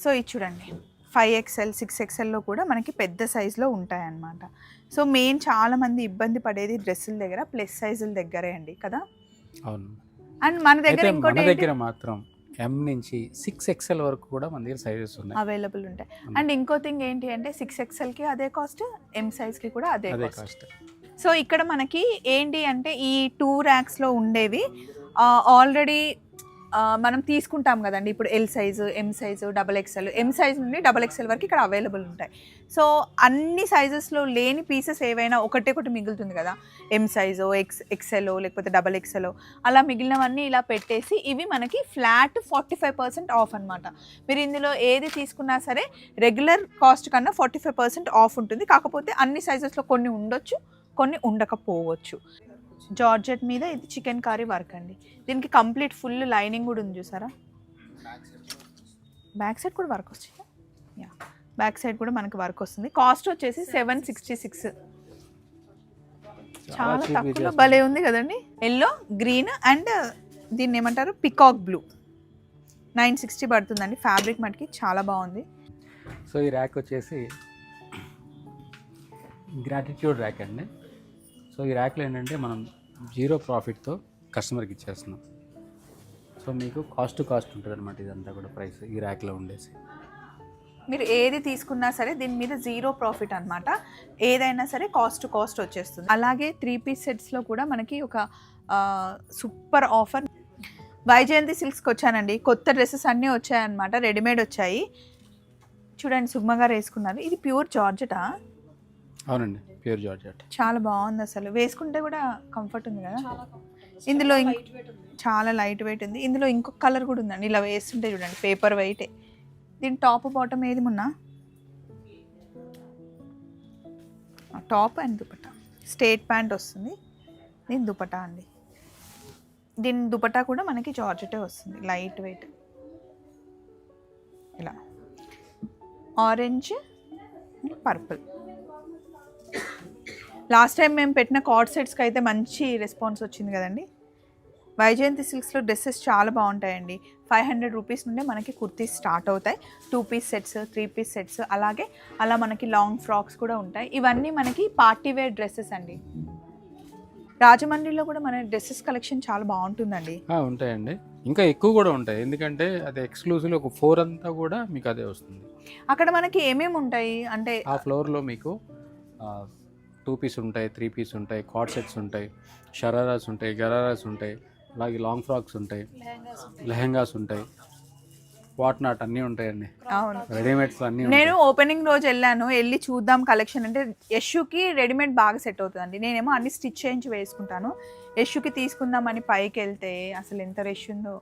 So ఇది చూడండి 5XL 6XLలో కూడా మనకి పెద్ద సైజులో ఉంటాయన్నమాట. సో మెయిన్ చాలామంది ఇబ్బంది పడేది డ్రెస్సుల దగ్గర ప్లస్ సైజుల దగ్గరే అండి కదా. అవును. అండ్ మన దగ్గర అయితే ఇంకోటి మన దగ్గర మాత్రం M నుంచి 6XL వరకు కూడా మన దగ్గర సైజెస్ ఉన్నాయి, అవైలబుల్ ఉంటాయి. అండ్ ఇంకో థింగ్ ఏంటి అంటే 6XLకి అదే కాస్ట్, M సైజ్కి కూడా అదే కాస్ట్. సో ఇక్కడ మనకి ఏంటి అంటే ఈ 2 ర్యాక్స్లో ఉండేవి ఆల్రెడీ మనం తీసుకుంటాం కదండి. ఇప్పుడు L size, M size, XXL, M size నుండి XXL వరకు ఇక్కడ అవైలబుల్ ఉంటాయి. సో అన్ని సైజెస్లో లేని పీసెస్ ఏవైనా ఒకటి మిగులుతుంది కదా, M సైజు, XL లేకపోతే XXL అలా మిగిలినవన్నీ ఇలా పెట్టేసి ఇవి మనకి ఫ్లాట్ 45% ఆఫ్ అనమాట. మీరు ఇందులో ఏది తీసుకున్నా సరే రెగ్యులర్ కాస్ట్ కన్నా 45% ఆఫ్ ఉంటుంది. కాకపోతే అన్ని సైజెస్లో కొన్ని ఉండొచ్చు, కొన్ని ఉండకపోవచ్చు. జార్జెట్ మీద ఇది చికెన్ కర్రీ వర్క్ అండి. దీనికి కంప్లీట్ ఫుల్ లైనింగ్ కూడా ఉంది చూసారా. బ్యాక్ సైడ్ కూడా వర్క్ వస్తుంది. యా, బ్యాక్ సైడ్ కూడా మనకి వర్క్ వస్తుంది. కాస్ట్ వచ్చేసి 766. చాలా తక్కువలో భలే ఉంది కదండి. ఎల్లో, గ్రీన్ అండ్ దీన్ని ఏమంటారు పికాక్ బ్లూ. 960 పడుతుందండి. ఫ్యాబ్రిక్ మటుకి చాలా బాగుంది. సో ఈ ర్యాక్ వచ్చేసి గ్రాటిట్యూడ్ ర్యాక్ అండి. సో ఈ ర్యాక్లో ఏంటంటే మనం 0 ప్రాఫిట్తో కస్టమర్కి ఇచ్చేస్తున్నాం. సో మీకు కాస్ట్ టు కాస్ట్ ఉంటుంది అనమాట. ఇదంతా కూడా ప్రైస్ ఈ ర్యాక్లో ఉండేసి మీరు ఏది తీసుకున్నా సరే దీని మీద 0 ప్రాఫిట్ అనమాట. ఏదైనా సరే కాస్ట్ టు కాస్ట్ వచ్చేస్తుంది. అలాగే 3 పీస్ సెట్స్లో కూడా మనకి ఒక సూపర్ ఆఫర్. వైజయంతి సిల్క్స్కి వచ్చానండి. కొత్త డ్రెస్సెస్ అన్నీ వచ్చాయన్నమాట, రెడీమేడ్ వచ్చాయి. చూడండి సుగ్మ గారు వేసుకున్నారు. ఇది ప్యూర్ జార్జెటా? అవునండి, ప్యూర్ జార్జెట్. చాలా బాగుంది, అసలు వేసుకుంటే కూడా కంఫర్ట్ ఉంది కదా. ఇందులో చాలా లైట్ వెయిట్ ఉంది. ఇందులో ఇంకొక కలర్ కూడా ఉందండి. ఇలా వేస్తుంటే చూడండి పేపర్ వెయిటే. దీని టాప్ బాటమ్ ఏది మొన్న top and dupatta straight pant వస్తుంది. దీని దుపట్టా అండి. దీని దుపట్టా కూడా మనకి జార్జెటే వస్తుంది, లైట్ వెయిట్. ఇలా ఆరెంజ్, పర్పుల్. లాస్ట్ టైం మేము పెట్టిన కార్డ్ సెట్స్కి అయితే మంచి రెస్పాన్స్ వచ్చింది కదండి. వైజయంతి సిల్క్స్లో డ్రెస్సెస్ చాలా బాగుంటాయండి. 500 రూపీస్ నుండే మనకి కుర్తీస్ స్టార్ట్ అవుతాయి. 2 పీస్ సెట్స్, 3 పీస్ సెట్స్, అలాగే అలా మనకి లాంగ్ ఫ్రాక్స్ కూడా ఉంటాయి. ఇవన్నీ మనకి పార్టీ వేర్ డ్రెస్సెస్ అండి. రాజమండ్రిలో కూడా మన డ్రెస్సెస్ కలెక్షన్ చాలా బాగుంటుందండి. ఉంటాయండి, ఇంకా ఎక్కువ కూడా ఉంటాయి. ఎందుకంటే అది ఎక్స్క్లూజివ్ ఒక 4 అంతా కూడా మీకు అదే వస్తుంది. అక్కడ మనకి ఏమేమి ఉంటాయి అంటే ఆ ఫ్లోర్లో మీకు 2 పీస్ ఉంటాయి, 3 పీస్ ఉంటాయి, కార్డ్ సెట్స్ ఉంటాయి, షరారాస్ ఉంటాయి, గరారాస్ ఉంటాయి, అలాగే లాంగ్ ఫ్రాక్స్ ఉంటాయి, లెహెంగాస్ ఉంటాయి, వాట్ నాట్ అన్నీ ఉంటాయండి. అవును, రెడీమేడ్స్ అన్నీ. నేను ఓపెనింగ్ రోజు వెళ్ళి చూద్దాం కలెక్షన్. అంటే యశుకి రెడీమేడ్ బాగా సెట్ అవుతుందండి. నేనేమో అన్ని స్టిచ్ చేయించి వేసుకుంటాను. యశుకి తీసుకుందామని పైకి వెళ్తే అసలు ఎంత రష్ ఉందో.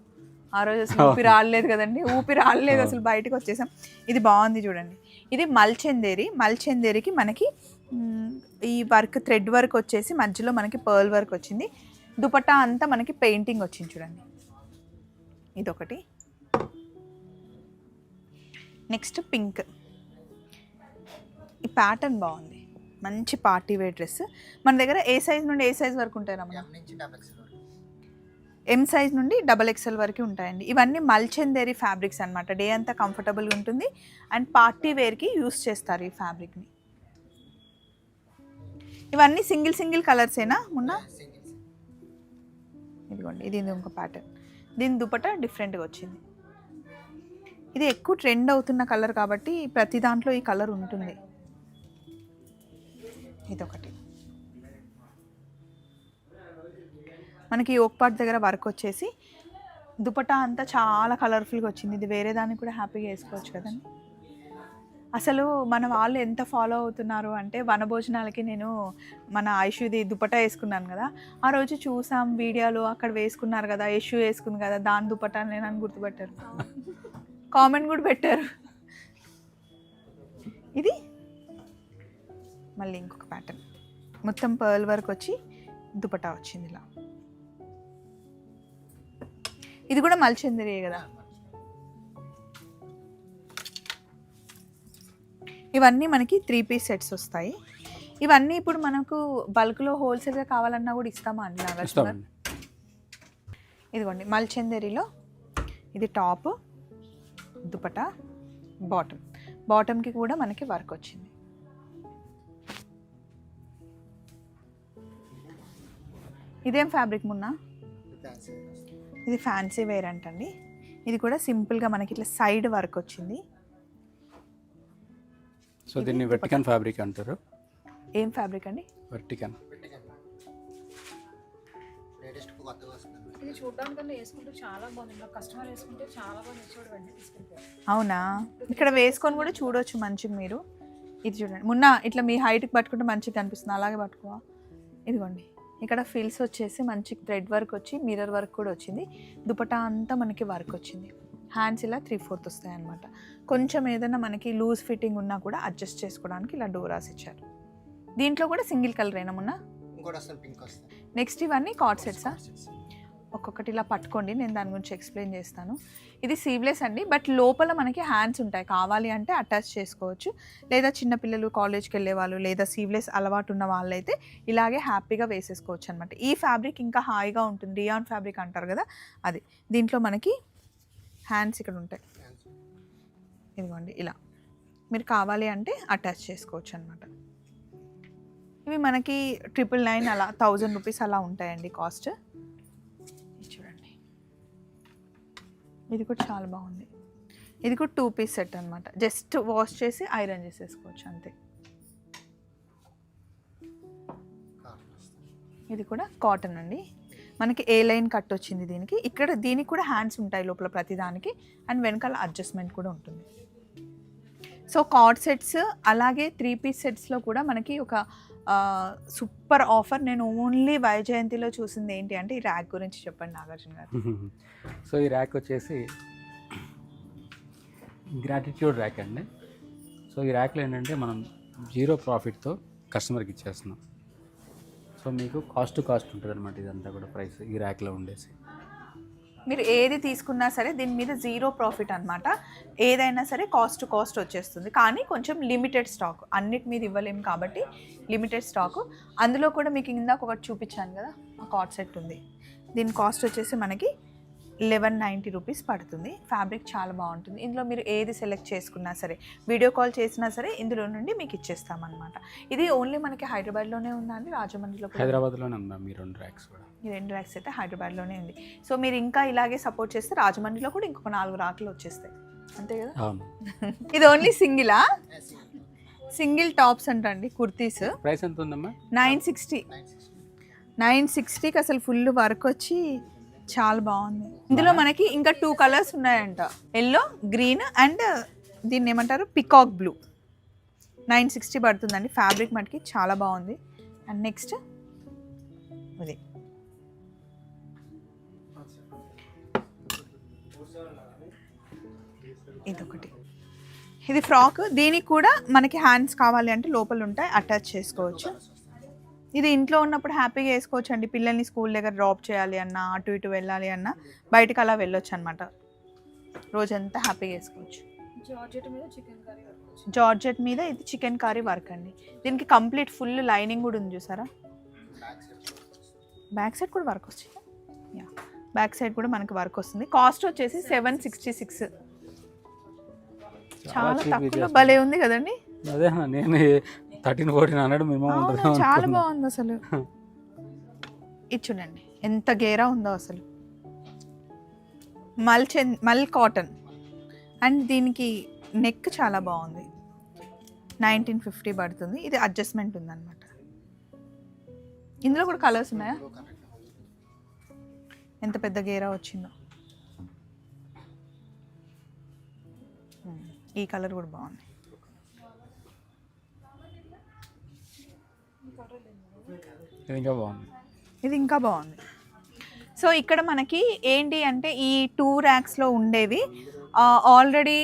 ఆ రోజు అసలు ఊపిరి ఆడలేదు కదండి, ఊపిరి ఆడలేదు అసలు. బయటకు వచ్చేసాం. ఇది బాగుంది చూడండి. ఇది మల్చందేరి. మల్చందేరికి మనకి ఈ వర్క్ థ్రెడ్ వర్క్ వచ్చేసి మధ్యలో మనకి పర్ల్ వర్క్ వచ్చింది. దుపట్టా అంతా మనకి పెయింటింగ్ వచ్చింది చూడండి. ఇదొకటి. Next pink. ఈ ప్యాటర్న్ బాగుంది, మంచి పార్టీ వేర్ డ్రెస్. మన దగ్గర ఏ సైజ్ నుండి ఏ సైజ్ వరకు ఉంటాయి రమ్మా? M సైజ్ నుండి XXL వరకు ఉంటాయండి. ఇవన్నీ మల్చందేరి ఫ్యాబ్రిక్స్ అనమాట. డే అంతా కంఫర్టబుల్గా ఉంటుంది అండ్ పార్టీ వేర్కి యూస్ చేస్తారు ఈ ఫ్యాబ్రిక్ని. ఇవన్నీ సింగిల్ కలర్సేనా మొన్న? ఇదిగోండి, ఇది ఇంకొక ప్యాటర్న్. దీని దుపట్టా డిఫరెంట్గా వచ్చింది. ఇది ఎక్కువ ట్రెండ్ అవుతున్న కలర్ కాబట్టి ప్రతి దాంట్లో ఈ కలర్ ఉంటుంది. ఇదొకటి. మనకి యోక్ పార్ట్ దగ్గర వర్క్ వచ్చేసి దుపట్టా అంతా చాలా కలర్ఫుల్గా వచ్చింది. ఇది వేరే దానికి కూడా హ్యాపీగా వేసుకోవచ్చు కదండి. అసలు మన వాళ్ళు ఎంత ఫాలో అవుతున్నారు అంటే వనభోజనాలకి నేను మన ఐషుది దుపట్టా వేసుకున్నాను కదా, ఆ రోజు చూసాం వీడియోలో, అక్కడ వేసుకున్నారు కదా, యశు వేసుకుంది కదా దాని దుపట్టా నేను అని గుర్తుపట్టారు, కామెంట్ కూడా పెట్టారు. ఇది మళ్ళీ ఇంకొక ప్యాటర్న్, మొత్తం పర్ల్ వర్క్ వచ్చి దుపట్టా వచ్చింది ఇలా. ఇది కూడా మల్చందరియే కదా. ఇవన్నీ మనకి 3 పీస్ సెట్స్ వస్తాయి. ఇవన్నీ ఇప్పుడు మనకు బల్క్లో హోల్సేల్గా కావాలన్నా కూడా ఇస్తామా అండి నాగార్జున గారు? ఇదిగోండి మల్చందరిలో ఇది టాప్, దుపట్టా, బాటమ్కి కూడా మనకి వర్క్ వచ్చింది. ఇదేం ఫ్యాబ్రిక్ మున్నా? ఇది ఫ్యాన్సీ వేర్ అంటండి. ఇది కూడా సింపుల్గా మనకి ఇట్లా సైడ్ వర్క్ వచ్చింది. సో దీన్ని వెర్టికన్ ఫ్యాబ్రిక్ అంటారు. ఏం ఫ్యాబ్రిక్ అండి? వెర్టికన్. ఇది చూడడానికన్నా వేసుకుంటే చాలా బాగుంది. కస్టమర్ వేసుకుంటే చాలా బాగా నచ్చి తీసుకెళ్ళిపోయారు. అవునా? ఇక్కడ వేసుకొని కూడా చూడొచ్చు మంచిగా మీరు. ఇది చూడండి మొన్న ఇట్లా మీ హైట్కి పట్టుకుంటే మంచిగా కనిపిస్తుంది, అలాగే పట్టుకో. ఇదిగోండి ఇక్కడ ఫిల్స్ వచ్చేసి మంచి థ్రెడ్ వర్క్ వచ్చి మిర్రర్ వర్క్ కూడా వచ్చింది. దుపట్టా అంతా మనకి వర్క్ వచ్చింది. హ్యాండ్స్ ఇలా 3/4 వస్తాయి అన్నమాట. కొంచెం ఏదైనా మనకి లూజ్ ఫిట్టింగ్ ఉన్నా కూడా అడ్జస్ట్ చేసుకోవడానికి ఇలా డోరాస్ ఇచ్చారు. దీంట్లో కూడా సింగిల్ కలర్ అయినా మొన్న. నెక్స్ట్ ఇవన్నీ కార్డ్ సెట్సా? ఒక్కొక్కటి ఇలా పట్టుకోండి, నేను దాని గురించి ఎక్స్ప్లెయిన్ చేస్తాను. ఇది సీవ్లెస్ అండి, బట్ లోపల మనకి హ్యాండ్స్ ఉంటాయి. కావాలి అంటే అటాచ్ చేసుకోవచ్చు, లేదా చిన్నపిల్లలు కాలేజ్కి వెళ్ళే వాళ్ళు లేదా సీవ్లెస్ అలవాటు ఉన్న వాళ్ళైతే ఇలాగే హ్యాపీగా వేసేసుకోవచ్చు అనమాట. ఈ ఫ్యాబ్రిక్ ఇంకా హాయిగా ఉంటుంది, రియాన్ ఫ్యాబ్రిక్ అంటారు కదా అది. దీంట్లో మనకి హ్యాండ్స్ ఇక్కడ ఉంటాయి, ఇదిగోండి ఇలా. మీరు కావాలి అంటే అటాచ్ చేసుకోవచ్చు అనమాట. ఇవి మనకి 999 అలా 1000 రూపీస్ అలా ఉంటాయండి కాస్ట్. చూడండి ఇది కూడా చాలా బాగుంది. ఇది కూడా 2 పీస్ సెట్ అనమాట. జస్ట్ వాష్ చేసి ఐరన్ చేసేసుకోవచ్చు అంతే. ఇది కూడా కాటన్ అండి. మనకి ఏ లైన్ కట్ వచ్చింది దీనికి. ఇక్కడ దీనికి కూడా హ్యాండ్స్ ఉంటాయి లోపల ప్రతిదానికి, అండ్ వెనకాల అడ్జస్ట్మెంట్ కూడా ఉంటుంది. సో కార్డ్ సెట్స్ అలాగే 3 పీస్ సెట్స్లో కూడా మనకి ఒక సూపర్ ఆఫర్. నేను ఓన్లీ వైజయంతిలో చూసింది ఏంటి అంటే ఈ ర్యాక్ గురించి చెప్పండి నాగార్జున గారు. సో ఈ ర్యాక్ వచ్చేసి గ్రాటిట్యూడ్ ర్యాక్ అండి. సో ఈ ర్యాక్లో ఏంటంటే మనం 0 ప్రాఫిట్తో కస్టమర్కి ఇచ్చేస్తున్నాం. సో మీకు కాస్ట్ టు కాస్ట్ ఉంటుంది అనమాట. ఇదంతా కూడా ప్రైస్ ఈ ర్యాక్లో ఉండేసి మీరు ఏది తీసుకున్నా సరే దీని మీద 0 ప్రాఫిట్ అనమాట. ఏదైనా సరే కాస్ట్ టు కాస్ట్ వచ్చేస్తుంది, కానీ కొంచెం లిమిటెడ్ స్టాక్. అన్నిటి మీద ఇవ్వలేము కాబట్టి లిమిటెడ్ స్టాక్. అందులో కూడా మీకు ఇందాక ఒకటి చూపించాను కదా, ఆ కార్డ్ సెట్ ఉంది. దీని కాస్ట్ వచ్చేసి మనకి 1190 రూపీస్ పడుతుంది. ఫ్యాబ్రిక్ చాలా బాగుంటుంది. ఇందులో మీరు ఏది సెలెక్ట్ చేసుకున్నా సరే, వీడియో కాల్ చేసినా సరే ఇందులో నుండి మీకు ఇచ్చేస్తామన్నమాట. ఇది ఓన్లీ మనకి హైదరాబాద్లోనే ఉందా అండి? రాజమండ్రిలో? హైదరాబాద్లోనే ఉందా మీ 2 ర్యాక్స్ కూడా? ఈ 2 ర్యాక్స్ అయితే హైదరాబాద్లోనే ఉంది. సో మీరు ఇంకా ఇలాగే సపోర్ట్ చేస్తే రాజమండ్రిలో కూడా ఇంకొక 4 ర్యాక్లు వచ్చేస్తాయి, అంతే కదా? ఇది ఓన్లీ సింగిలా? సింగిల్ టాప్స్ అంటండి కుర్తీస్. ప్రైస్ ఎంత ఉందమ్మా? 960. 960కి అసలు ఫుల్ వర్క్ వచ్చి చాలా బాగుంది. ఇందులో మనకి ఇంకా 2 కలర్స్ ఉన్నాయంట, ఎల్లో, గ్రీన్ అండ్ దీన్ని ఏమంటారు పికాక్ బ్లూ. 960 పడుతుందండి. ఫ్యాబ్రిక్ మటుకి చాలా బాగుంది. అండ్ నెక్స్ట్ ఇది ఇదొకటి. ఇది ఫ్రాక్. దీనికి కూడా మనకి హ్యాండ్స్ కావాలి అంటే లోపల ఉంటాయి, అటాచ్ చేసుకోవచ్చు. ఇది ఇంట్లో ఉన్నప్పుడు హ్యాపీగా వేసుకోవచ్చు అండి. పిల్లల్ని స్కూల్ దగ్గర డ్రాప్ చేయాలి అన్నా, అటు ఇటు వెళ్ళాలి అన్నా బయటకు అలా వెళ్ళొచ్చు అనమాట. రోజంతా హ్యాపీగా వేసుకోవచ్చు. జార్జెట్ మీద ఇది చికెన్ కర్రీ వర్క్ అండి. దీనికి కంప్లీట్ ఫుల్ లైనింగ్ కూడా ఉంది చూసారా. బ్యాక్ సైడ్ కూడా వర్క్ వస్తుంది. యా, బ్యాక్ సైడ్ కూడా మనకి వర్క్ వస్తుంది. కాస్ట్ వచ్చేసి 766. చాలా తక్కువలో భలే ఉంది కదండి. అదే నేను 13-1400 మినిమం ఉంటుంది. చాలా బాగుంది అసలు. ఇది చూడండి ఎంత గేరా ఉందో అసలు. మల్ కాటన్ అండ్ దీనికి నెక్ చాలా బాగుంది. 1950 పడుతుంది. ఇది అడ్జస్ట్మెంట్ ఉందన్నమాట. ఇందులో కూడా కలర్స్ ఉన్నాయా? ఎంత పెద్ద గేరా వచ్చిందో. ఈ కలర్ కూడా బాగుంది. ఇది ఇంకా బాగుంది. సో ఇక్కడ మనకి ఏంటి అంటే ఈ 2 ర్యాక్స్లో ఉండేవి ఆల్రెడీ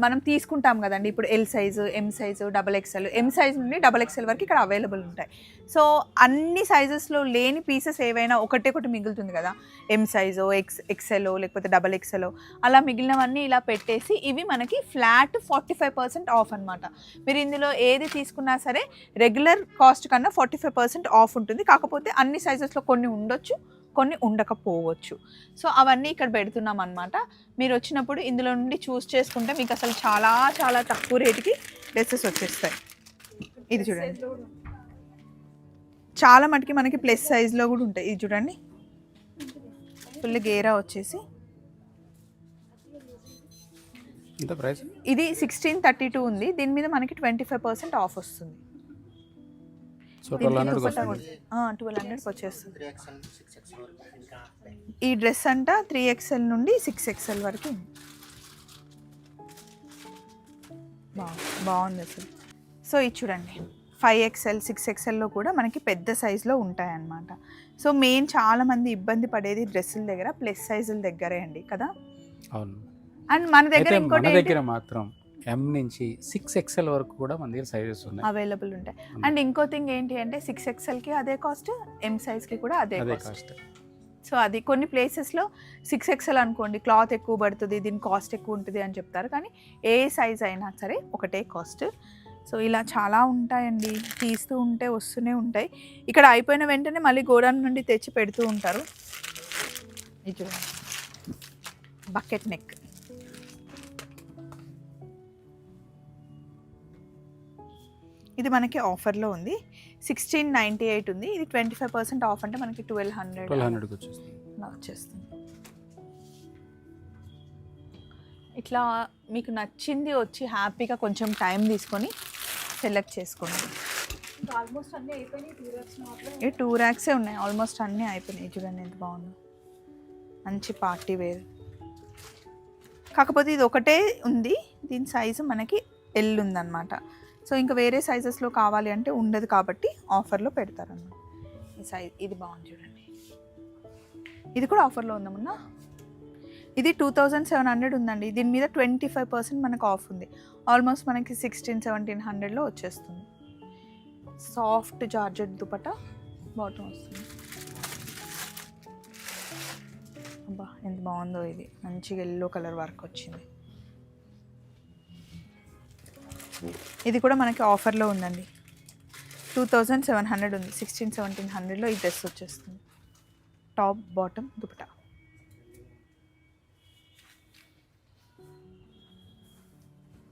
మనం తీసుకుంటాం కదండి. ఇప్పుడు L size, M size, XXL, M size నుండి XXL వరకు ఇక్కడ అవైలబుల్ ఉంటాయి. సో అన్ని సైజెస్లో లేని పీసెస్ ఏవైనా ఒకటి మిగులుతుంది కదా, ఎం సైజు, XXL లేకపోతే XXL అలా మిగిలినవన్నీ ఇలా పెట్టేసి ఇవి మనకి ఫ్లాట్ 45% ఆఫ్ అనమాట. మీరు ఇందులో ఏది తీసుకున్నా సరే రెగ్యులర్ కాస్ట్ కన్నా 45% ఆఫ్ ఉంటుంది. కాకపోతే అన్ని సైజెస్లో కొన్ని ఉండొచ్చు, కొన్ని ఉండకపోవచ్చు. సో అవన్నీ ఇక్కడ పెడుతున్నాం అనమాట. మీరు వచ్చినప్పుడు ఇందులో నుండి చూస్ చేసుకుంటే మీకు అసలు చాలా చాలా తక్కువ రేటుకి డ్రెస్సెస్ వచ్చేస్తాయి. ఇది చూడండి, చాలా మటుకి మనకి ప్లస్ సైజ్లో కూడా ఉంటాయి. ఇది చూడండి, ఫుల్ గేరా వచ్చేసి ఇంత ప్రైస్. ఇది 1632 ఉంది. దీని మీద మనకి 25% ఆఫ్ వస్తుంది. సో 1200 వస్తుంది. 1200 వచ్చేస్తుంది. ఈ డ్రెస్ అంట 3XL నుండి 6XL వరకు బాగుంది అసలు. సో ఇది చూడండి 5XL 6XLలో కూడా మనకి పెద్ద సైజులో ఉంటాయన్నమాట. సో మెయిన్ చాలా మంది ఇబ్బంది పడేది డ్రెస్సుల దగ్గర ప్లస్ సైజుల దగ్గరే అండి కదా. అవును. అండ్ మన దగ్గర అయితే ఇంకోటి మన దగ్గర మాత్రం M నుంచి 6XL వరకు కూడా మన దగ్గర సైజెస్ ఉన్నాయి, అవైలబుల్ ఉంటాయి. అండ్ ఇంకో థింగ్ ఏంటి అంటే 6XLకి అదే కాస్ట్, M సైజ్కి కూడా అదే కాస్ట్. సో అది కొన్ని ప్లేసెస్లో 6XL అనుకోండి క్లాత్ ఎక్కువ పడుతుంది, దీని కాస్ట్ ఎక్కువ ఉంటుంది అని చెప్తారు. కానీ ఏ సైజ్ అయినా సరే ఒకటే కాస్ట్. సో ఇలా చాలా ఉంటాయండి, తీస్తూ ఉంటే వస్తూనే ఉంటాయి. ఇక్కడ అయిపోయిన వెంటనే మళ్ళీ గోడౌన్ నుండి తెచ్చి పెడుతూ ఉంటారు. ఇది చూడండి బకెట్ నెక్, ఇది మనకి ఆఫర్లో ఉంది. 1698 ఉంది. ఇది 25% ఆఫ్ అంటే మనకి 1200 వచ్చేస్తుంది. ఇట్లా మీకు నచ్చింది వచ్చి హ్యాపీగా కొంచెం టైం తీసుకొని సెలెక్ట్ చేసుకోండి. ఆల్మోస్ట్ అన్నీ అయిపోయినాయి. 2 racks మాత్రం. ఈ 2 racks ఉన్నాయి, ఆల్మోస్ట్ అన్నీ అయిపోయినాయి. చూడండి ఎంత బాగుందో, మంచి పార్టీ వేర్. కాకపోతే ఇది ఒకటే ఉంది, దీని సైజు మనకి L ఉందన్నమాట. సో ఇంకా వేరే సైజెస్లో కావాలి అంటే ఉండదు కాబట్టి ఆఫర్లో పెడతారన్నమాట. ఈ సైజ్ ఇది బాగుంది చూడండి, ఇది కూడా ఆఫర్లో ఉందమ్మా. ఇది 2700 ఉందండి. దీని మీద 25% మనకు ఆఫ్ ఉంది. ఆల్మోస్ట్ మనకి 1600-1700లో వచ్చేస్తుంది. సాఫ్ట్ జార్జెట్ దుపట్టా బాటమ్ వస్తుంది. అబ్బా ఎంత బాగుందో, ఇది మంచిగా ఎల్లో కలర్ వర్క్ వచ్చింది. ఇది కూడా మనకి ఆఫర్లో ఉందండి. 2700 ఉంది, 1600-1700లో ఈ డ్రెస్ వచ్చేస్తుంది. Top bottom dupatta.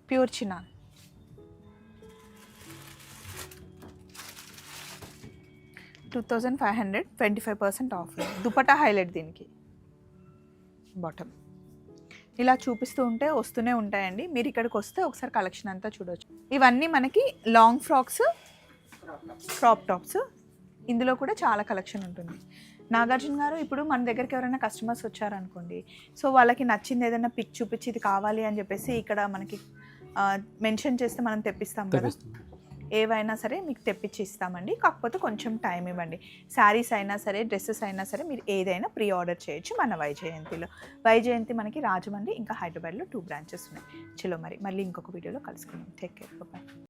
Pure chinon, $2500, 25% of. Dupatta highlight దీనికి, బాటమ్. ఇలా చూపిస్తూ ఉంటే వస్తూనే ఉంటాయండి. మీరు ఇక్కడికి వస్తే ఒకసారి కలెక్షన్ అంతా చూడవచ్చు. ఇవన్నీ మనకి లాంగ్ ఫ్రాక్స్, క్రాప్ టాప్స్, ఇందులో కూడా చాలా కలెక్షన్ ఉంటుంది. నాగార్జున గారు, ఇప్పుడు మన దగ్గరికి ఎవరైనా కస్టమర్స్ వచ్చారనుకోండి, సో వాళ్ళకి నచ్చింది ఏదైనా పిక్ చూపించి ఇది కావాలి అని చెప్పేసి ఇక్కడ మనకి మెన్షన్ చేస్తే మనం తెప్పిస్తాం కదా. ఏవైనా సరే మీకు తెప్పించి ఇస్తామండి. కాకపోతే కొంచెం టైం ఇవ్వండి. శారీస్ అయినా సరే, డ్రెస్సెస్ అయినా సరే మీరు ఏదైనా ప్రీ ఆర్డర్ చేయొచ్చు మన వైజయంతిలో. వైజయంతి మనకి రాజమండ్రి ఇంకా హైదరాబాద్లో 2 బ్రాంచెస్ ఉన్నాయి. చలో మరి మళ్ళీ ఇంకొక వీడియోలో కలుసుకుందాం. Take care, bye.